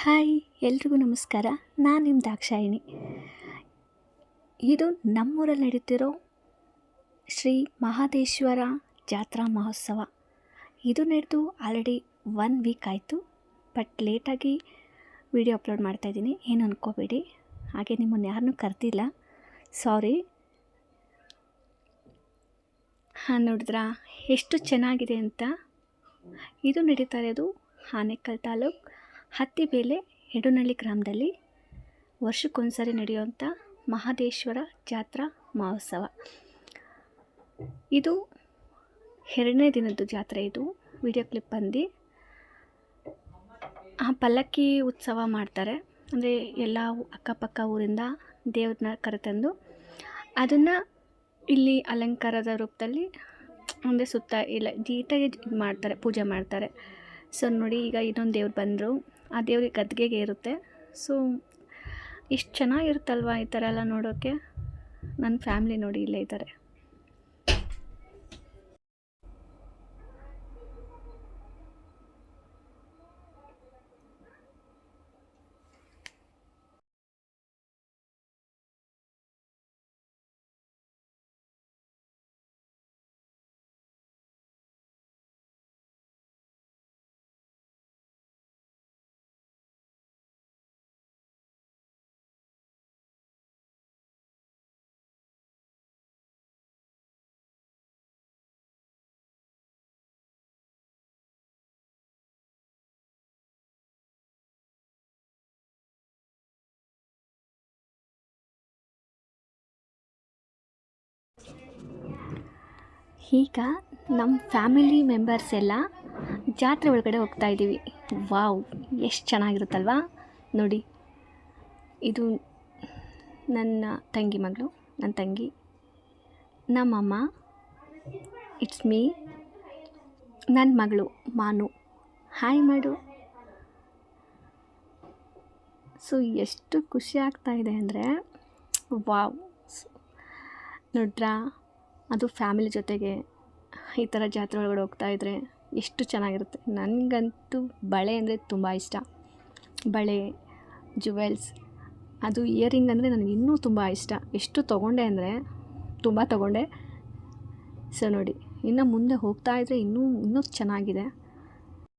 Hi ಎಲ್ರಿಗೂ ನಮಸ್ಕಾರ. ನಾನು ನಿಮ್ಮ ದಾಕ್ಷಾಯಿಣಿ. ಇದು ನಮ್ಮೂರಲ್ಲಿ ನಡೀತಿರೋ ಶ್ರೀ ಮಹಾದೇಶ್ವರ ಜಾತ್ರಾ ಮಹೋತ್ಸವ. ಇದು ನಡೆದು ಆಲ್ರೆಡಿ 1 ವೀಕ್ ಆಯಿತು. ಬಟ್ ಲೇಟಾಗಿ ವಿಡಿಯೋ ಅಪ್ಲೋಡ್ ಮಾಡ್ತಾಯಿದ್ದೀನಿ, ಏನು ಅಂದ್ಕೋಬೇಡಿ. ಹಾಗೆ ನಿಮ್ಮನ್ನು ಯಾರನ್ನೂ ಕರೆದಿಲ್ಲ, ಸಾರಿ. ನೋಡಿದ್ರಾ ಎಷ್ಟು ಚೆನ್ನಾಗಿದೆ ಅಂತ. ಇದು ನಡೀತಾ ಇರೋದು ಆನೇಕಲ್ ತಾಲೂಕು ಹತ್ತಿಬೇಲೆ ಯಡೂನಳ್ಳಿ ಗ್ರಾಮದಲ್ಲಿ ವರ್ಷಕ್ಕೊಂದ್ಸರಿ ನಡೆಯುವಂಥ ಮಹಾದೇಶ್ವರ ಜಾತ್ರಾ ಮಹೋತ್ಸವ. ಇದು 2ನೇ ದಿನದ್ದು ಜಾತ್ರೆ. ಇದು ವಿಡಿಯೋ ಕ್ಲಿಪ್ ಬಂದು ಪಲ್ಲಕ್ಕಿ ಉತ್ಸವ ಮಾಡ್ತಾರೆ. ಅಂದರೆ ಎಲ್ಲ ಅಕ್ಕಪಕ್ಕ ಊರಿಂದ ದೇವ್ರನ್ನ ಕರೆತಂದು ಅದನ್ನು ಇಲ್ಲಿ ಅಲಂಕಾರದ ರೂಪದಲ್ಲಿ ಅಂದರೆ ಸುತ್ತ ಇಲ್ಲ ನೀಟಾಗಿ ಇದು ಮಾಡ್ತಾರೆ, ಪೂಜೆ ಮಾಡ್ತಾರೆ. ಸೊ ನೋಡಿ, ಈಗ ಇನ್ನೊಂದು ದೇವ್ರು ಬಂದರು. ಆ ದೇವ್ರಿಗೆ ಗದ್ಗೆಗೆ ಇರುತ್ತೆ. ಸೊ ಇಷ್ಟು ಚೆನ್ನಾಗಿರುತ್ತಲ್ವ ಈ ಥರ ಎಲ್ಲ ನೋಡೋಕ್ಕೆ. ನನ್ನ ಫ್ಯಾಮ್ಲಿ ನೋಡಿ ಇಲ್ಲೇ ಇದ್ದಾರೆ. ಈಗ ನಮ್ಮ ಫ್ಯಾಮಿಲಿ ಮೆಂಬರ್ಸ್ ಎಲ್ಲ ಜಾತ್ರೆ ಒಳಗಡೆ ಹೋಗ್ತಾ ಇದ್ದೀವಿ. ವಾವ್, ಎಷ್ಟು ಚೆನ್ನಾಗಿರುತ್ತಲ್ವಾ ನೋಡಿ. ಇದು ನನ್ನ ತಂಗಿ ಮಗಳು, ನನ್ನ ತಂಗಿ, ನಮ್ಮಮ್ಮ, ಇಟ್ಸ್ ಮೀ, ನನ್ನ ಮಗಳು ಮಾನು. ಹಾಯ್ ಮಾಡು. ಸೊ ಎಷ್ಟು ಖುಷಿ ಆಗ್ತಾಯಿದೆ ಅಂದರೆ ವಾವ್. ನೋಡ್ರಾ, ಅದು ಫ್ಯಾಮಿಲಿ ಜೊತೆಗೆ ಈ ಥರ ಜಾತ್ರೆ ಒಳಗಡೆ ಹೋಗ್ತಾಯಿದ್ರೆ ಎಷ್ಟು ಚೆನ್ನಾಗಿರುತ್ತೆ. ನನಗಂತೂ ಬಳೆ ಅಂದರೆ ತುಂಬ ಇಷ್ಟ. ಬಳೆ, ಜುವೆಲ್ಸ್, ಅದು ಇಯರಿಂಗ್ ಅಂದರೆ ನನಗೆ ಇನ್ನೂ ತುಂಬ ಇಷ್ಟ. ಎಷ್ಟು ತೊಗೊಂಡೆ ಅಂದರೆ ತುಂಬ ತೊಗೊಂಡೆ. ಸೊ ನೋಡಿ, ಇನ್ನು ಮುಂದೆ ಹೋಗ್ತಾಯಿದ್ರೆ ಇನ್ನೂ ಚೆನ್ನಾಗಿದೆ.